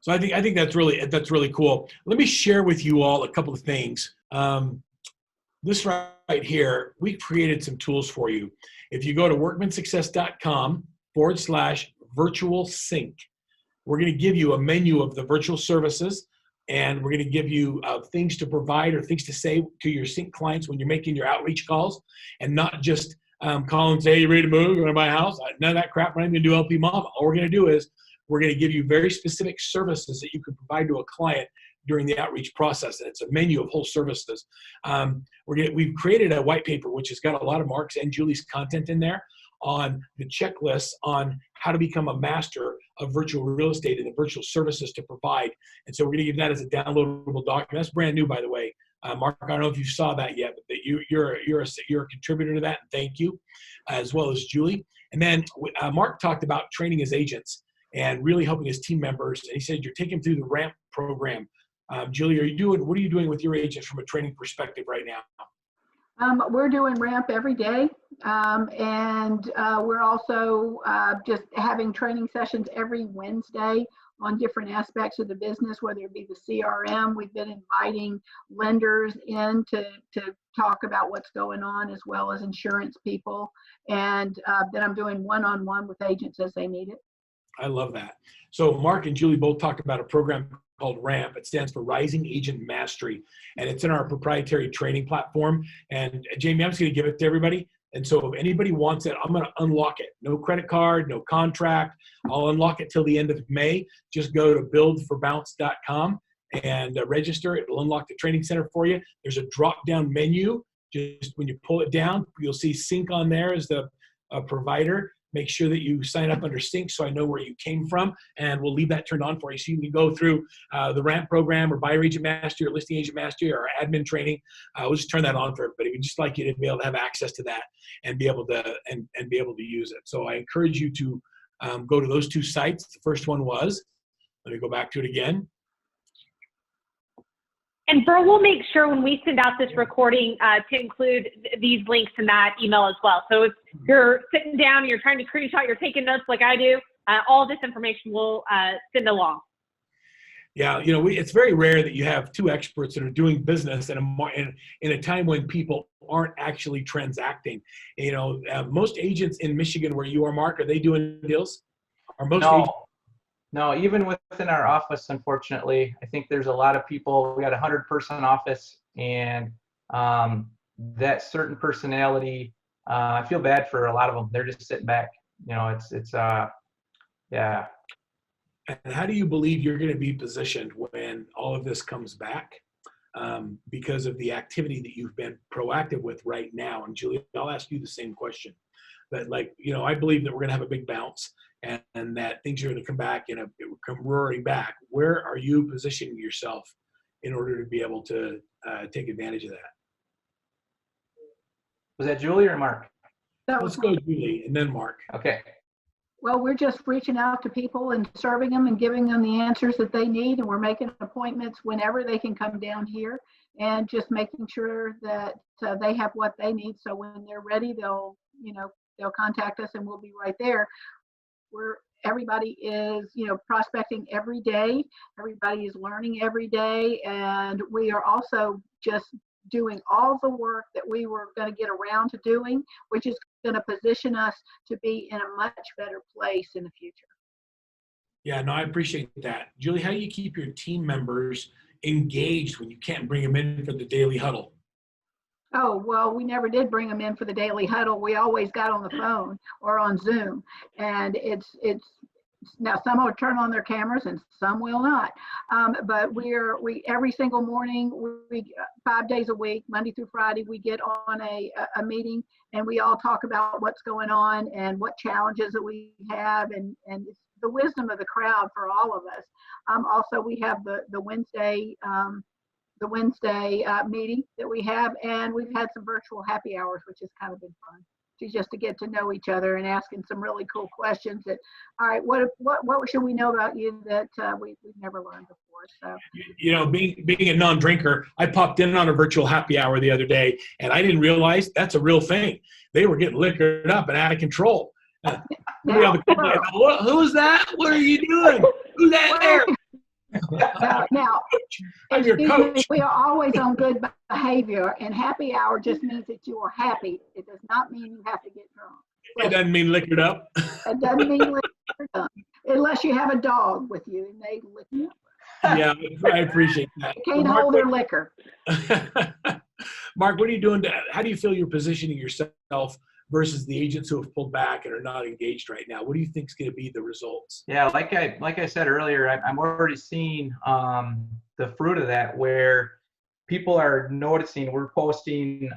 Speaker 2: So I think that's really cool. Let me share with you all a couple of things. This right here, we created some tools for you. If you go to workmansuccess.com/virtual CINC, we're going to give you a menu of the virtual services, and we're going to give you things to provide or things to say to your CINC clients when you're making your outreach calls, and not just call and say, you ready to move? You want to buy a house? None of that crap. We're not going to do LP Mama. All we're going to do is we're going to give you very specific services that you can provide to a client during the outreach process. And it's a menu of whole services. We've created a white paper, which has got a lot of Mark's and Julie's content in there on the checklists on how to become a master of virtual real estate and the virtual services to provide. And so we're going to give that as a downloadable document. That's brand new, by the way. Mark, I don't know if you saw that yet, but you're a contributor to that, and thank you, as well as Julie. And then Mark talked about training his agents and really helping his team members. And he said, you're taking them through the RAMP program. Julie, what are you doing with your agents from a training perspective right now?
Speaker 3: We're doing ramp every day, and we're also just having training sessions every Wednesday on different aspects of the business, whether it be the CRM. We've been inviting lenders in to talk about what's going on, as well as insurance people. And then I'm doing one-on-one with agents as they need it.
Speaker 2: I love that. So Mark and Julie both talked about a program called RAMP. It stands for Rising Agent Mastery, and it's in our proprietary training platform. And Jamie, I'm just going to give it to everybody. And so if anybody wants it, I'm going to unlock it. No credit card, no contract. I'll unlock it till the end of May. Just go to buildforbounce.com and register. It'll unlock the training center for you. There's a drop-down menu. Just when you pull it down, you'll see CINC on there as the provider. Make sure that you sign up under CINC so I know where you came from, and we'll leave that turned on for you. So you can go through the RAMP program or Buyer Agent Mastery or Listing Agent Mastery or admin training. We'll just turn that on for everybody. We'd just like you to be able to have access to that and be able to and be able to use it. So I encourage you to go to those two sites. The first one was, let me go back to it again.
Speaker 1: And Verl, we'll make sure when we send out this recording to include these links in that email as well. So if you're sitting down and you're trying to screenshot, you're taking notes like I do, all this information we'll send along.
Speaker 2: Yeah, you know, it's very rare that you have two experts that are doing business in a time when people aren't actually transacting. You know, most agents in Michigan, where you are, Mark, are they doing deals? Are most agents?
Speaker 4: No, even within our office, unfortunately, I think there's a lot of people. We got a 100-person office, and that certain personality, I feel bad for a lot of them. They're just sitting back. You know, yeah.
Speaker 2: And how do you believe you're going to be positioned when all of this comes back because of the activity that you've been proactive with right now? And Julie, I'll ask you the same question. But like, you know, I believe that we're going to have a big bounce and that things are going to come back and it will come roaring back. Where are you positioning yourself in order to be able to take advantage of that?
Speaker 4: Was that Julie or Mark?
Speaker 2: Let's go Julie and then Mark.
Speaker 4: Okay.
Speaker 3: Well, we're just reaching out to people and serving them and giving them the answers that they need. And we're making appointments whenever they can come down here, and just making sure that they have what they need. So when they're ready, they'll contact us and we'll be right there. Everybody is, prospecting every day. Everybody is learning every day. And we are also just doing all the work that we were going to get around to doing, which is going to position us to be in a much better place in the future.
Speaker 2: Yeah, no, I appreciate that. Julie, how do you keep your team members engaged when you can't bring them in for the daily huddle?
Speaker 3: Oh, well, we never did bring them in for the daily huddle. We always got on the phone or on Zoom. And it's now some will turn on their cameras and some will not. But we every single morning, 5 days a week, Monday through Friday, we get on a meeting and we all talk about what's going on and what challenges that we have, and it's the wisdom of the crowd for all of us. Also, we have the Wednesday meeting that we have, and we've had some virtual happy hours, which has kind of been fun. Just to get to know each other and asking some really cool questions that, all right, what should we know about you that we've never learned before? So,
Speaker 2: being a non-drinker, I popped in on a virtual happy hour the other day, and I didn't realize that's a real thing. They were getting liquored up and out of control. Who's that? What are you doing? Who's that there?
Speaker 3: Now,
Speaker 2: I'm your coach.
Speaker 3: We are always on good behavior, and happy hour just means that you are happy. It does not mean you have to get drunk.
Speaker 2: It doesn't mean liquored up.
Speaker 3: It doesn't mean liquored up, unless you have a dog with you and they lick you up.
Speaker 2: Yeah, I appreciate that.
Speaker 3: They can't hold their liquor.
Speaker 2: Mark, what are you doing? How do you feel you're positioning yourself versus the agents who have pulled back and are not engaged right now? What do you think is going to be the results?
Speaker 4: Yeah, like I said earlier, I'm already seeing the fruit of that, where people are noticing we're posting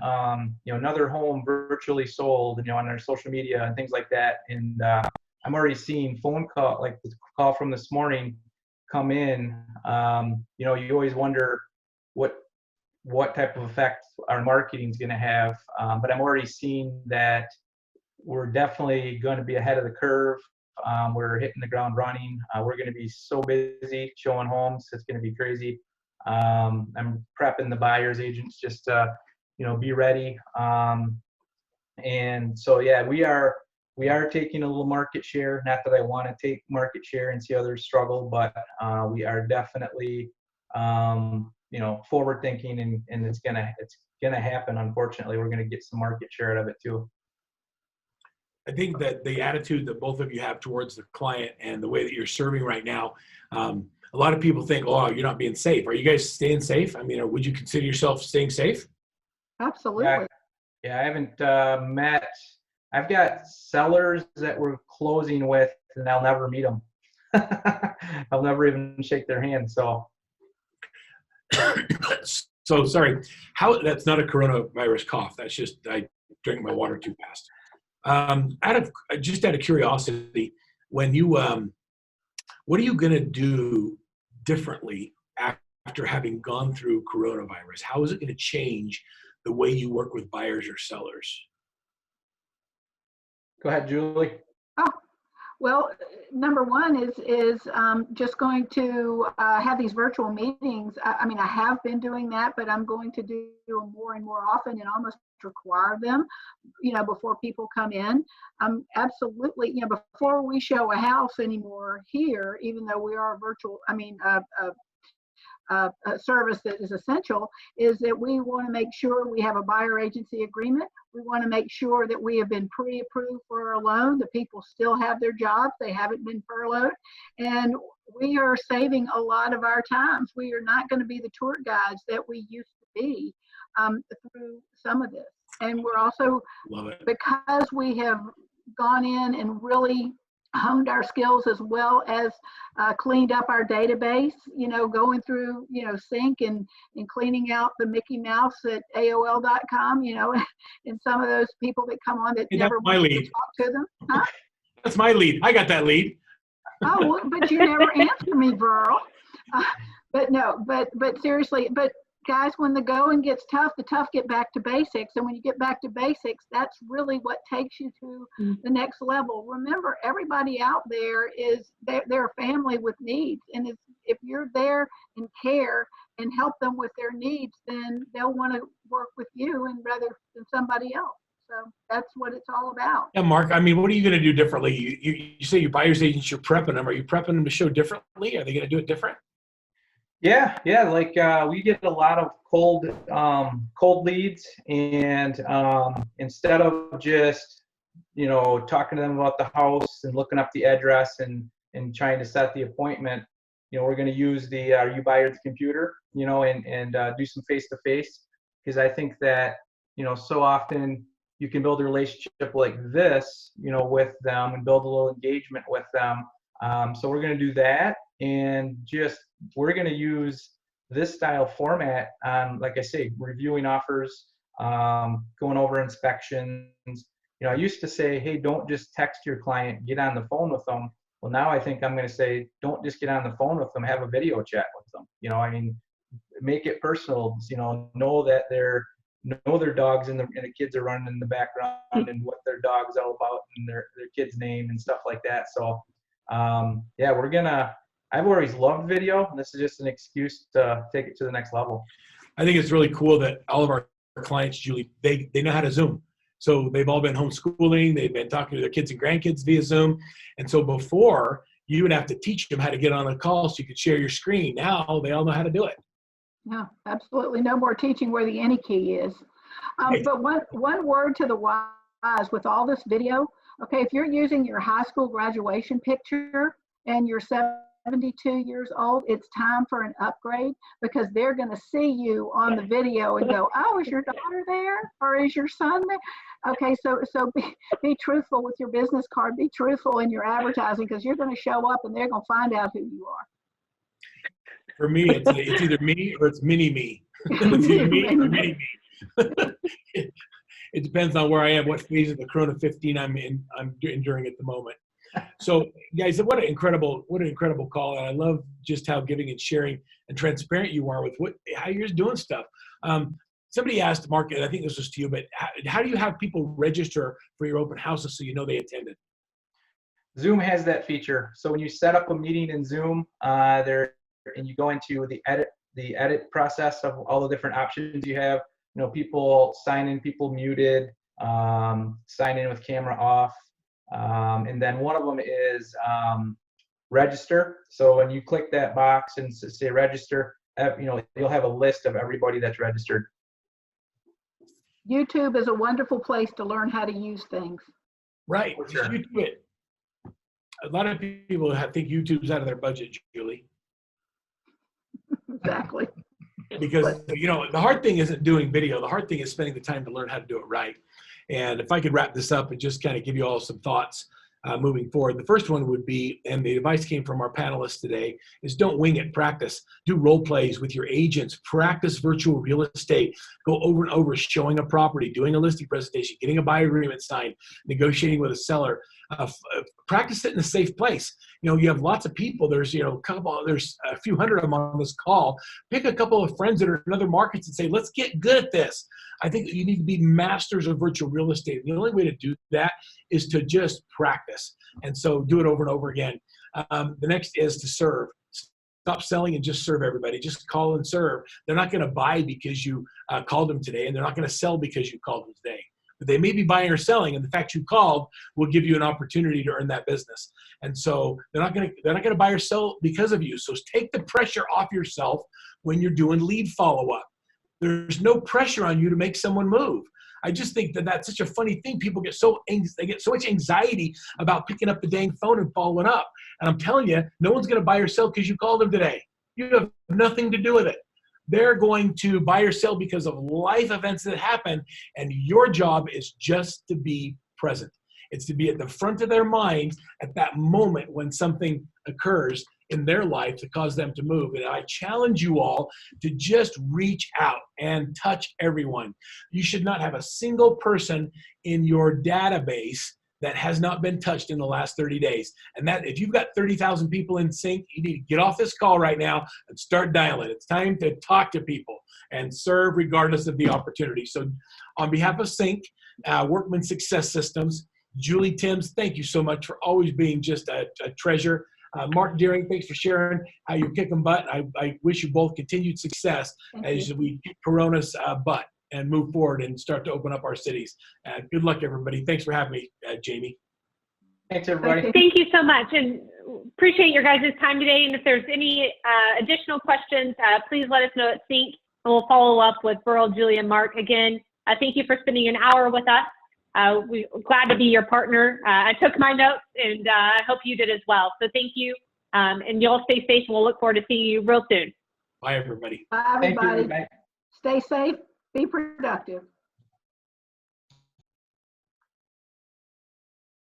Speaker 4: another home virtually sold, on our social media and things like that. And I'm already seeing phone call, like the call from this morning, come in. You always wonder what type of effect our marketing is going to have. But I'm already seeing that we're definitely going to be ahead of the curve. We're hitting the ground running. We're going to be so busy showing homes. It's going to be crazy. I'm prepping the buyer's agents just to, be ready. And so, yeah, we are taking a little market share. Not that I want to take market share and see others struggle, but we are definitely, forward thinking, and it's gonna happen. Unfortunately, we're gonna get some market share out of it too.
Speaker 2: I think that the attitude that both of you have towards the client and the way that you're serving right now, a lot of people think, oh, you're not being safe. Are you guys staying safe? I mean, or would you consider yourself staying safe?
Speaker 3: Absolutely.
Speaker 4: Yeah, I haven't met. I've got sellers that we're closing with, and I'll never meet them. I'll never even shake their hand. So,
Speaker 2: so sorry. That's not a coronavirus cough. That's just I drank my water too fast. Out of curiosity, when you what are you going to do differently after having gone through coronavirus? How is it going to change the way you work with buyers or sellers?
Speaker 4: go ahead, Julie.
Speaker 3: Oh, well, number one is just going to have these virtual meetings. I mean, I have been doing that, but I'm going to do them more and more often and almost require them, before people come in. Absolutely, before we show a house anymore here, even though we are a virtual, a service that is essential, is that we want to make sure we have a buyer agency agreement. We want to make sure that we have been pre-approved for a loan. The people still have their jobs. They haven't been furloughed. And we are saving a lot of our times. We are not going to be the tour guides that we used to be through some of this. And we're also, because we have gone in and really honed our skills, as well as cleaned up our database, going through, CINC and cleaning out the Mickey Mouse at AOL.com, and some of those people that come on that never want to talk to them. Huh?
Speaker 2: That's my lead. I got that lead.
Speaker 3: Oh, well, but you never answer me, Verl. But seriously, guys, when the going gets tough, the tough get back to basics. And when you get back to basics, that's really what takes you to the next level. Remember, everybody out there they're a family with needs. And if you're there and care and help them with their needs, then they'll want to work with you and rather than somebody else. So that's what it's all about.
Speaker 2: Yeah, Mark, I mean, what are you going to do differently? You say your buyer's agents, you're prepping them. Are you prepping them to show differently? Are they going to do it different?
Speaker 4: Yeah. Like we get a lot of cold leads, and instead of just talking to them about the house and looking up the address and trying to set the appointment, we're going to use the You Buyer the computer, and do some face-to-face, because I think that so often you can build a relationship like this, with them and build a little engagement with them. So we're going to do that, and we're going to use this style format on, like I say, reviewing offers, going over inspections. I used to say, hey, don't just text your client, get on the phone with them. Well, now I think I'm going to say, don't just get on the phone with them, have a video chat with them. Make it personal. Know that their dogs and the kids are running in the background and what their dog's all about and their kid's name and stuff like that. So I've always loved video, and this is just an excuse to take it to the next level.
Speaker 2: I think it's really cool that all of our clients, Julie, they know how to Zoom. So they've all been homeschooling. They've been talking to their kids and grandkids via Zoom. And so before, you would have to teach them how to get on a call so you could share your screen. Now they all know how to do it.
Speaker 3: Yeah, absolutely. No more teaching where the any key is. But one word to the wise with all this video. Okay, if you're using your high school graduation picture and you're 72 years old, it's time for an upgrade, because they're going to see you on the video and go, oh, is your daughter there? Or is your son there? Okay, so be truthful with your business card. Be truthful in your advertising, because you're going to show up and they're going to find out who you are.
Speaker 2: For me, it's either me or it's mini-me. It's either me or mini-me. It depends on where I am, what phase of the Corona 15 I'm enduring at the moment. So, guys, what an incredible call, and I love just how giving and sharing and transparent you are with how you're doing stuff. Somebody asked, Mark, and I think this was to you, but how do you have people register for your open houses so they attended?
Speaker 4: Zoom has that feature. So when you set up a meeting in Zoom, and you go into the the edit process of all the different options you have. You know, people sign in, people muted, sign in with camera off. And then one of them is register. So when you click that box and say register, you know, you'll have a list of everybody that's registered.
Speaker 3: YouTube is a wonderful place to learn how to use things.
Speaker 2: Right.
Speaker 4: For sure.
Speaker 2: YouTube it. A lot of people think YouTube's out of their budget, Julie.
Speaker 3: Exactly.
Speaker 2: Because, you know, the hard thing isn't doing video. The hard thing is spending the time to learn how to do it right. And if I could wrap this up and just kind of give you all some thoughts moving forward. The first one would be, and the advice came from our panelists today, is don't wing it, practice. Do role plays with your agents. Practice virtual real estate. Go over and over showing a property, doing a listing presentation, getting a buyer agreement signed, negotiating with a seller. Practice it in a safe place. You know, you have lots of people. There's, you know, there's a few hundred of them on this call. Pick a couple of friends that are in other markets and say, let's get good at this. I think you need to be masters of virtual real estate. The only way to do that is to just practice. And so do it over and over again. The next is to serve. Stop selling and just serve everybody. Just call and serve. They're not going to buy because you called them today, and they're not going to sell because you called them today. But they may be buying or selling, and the fact you called will give you an opportunity to earn that business. And so they're not going to buy or sell because of you. So take the pressure off yourself when you're doing lead follow-up. There's no pressure on you to make someone move. I just think that that's such a funny thing. People get so much anxiety about picking up the dang phone and following up. And I'm telling you, no one's going to buy or sell because you called them today. You have nothing to do with it. They're going to buy or sell because of life events that happen, and your job is just to be present. It's to be at the front of their mind at that moment when something occurs in their life to cause them to move. And I challenge you all to just reach out and touch everyone. You should not have a single person in your database that has not been touched in the last 30 days. And that, if you've got 30,000 people in CINC, you need to get off this call right now and start dialing. It's time to talk to people and serve regardless of the opportunity. So on behalf of CINC, Workman Success Systems, Julie Timms, thank you so much for always being just a treasure. Mark Deering, thanks for sharing how you're kicking butt. I wish you both continued success as we kick Corona's butt and move forward and start to open up our cities. Good luck, everybody. Thanks for having me, Jamie.
Speaker 4: Thanks, everybody.
Speaker 1: Thank you so much, and appreciate your guys' time today. And if there's any additional questions, please let us know at CINC, and we'll follow up with Verl, Julie, and Mark. Again, thank you for spending an hour with us. We're glad to be your partner. I took my notes, and I hope you did as well. So thank you, and you all stay safe, and we'll look forward to seeing you real soon.
Speaker 2: Bye, everybody.
Speaker 3: Bye, everybody.
Speaker 4: Thank you. Bye.
Speaker 3: Stay safe. Be productive.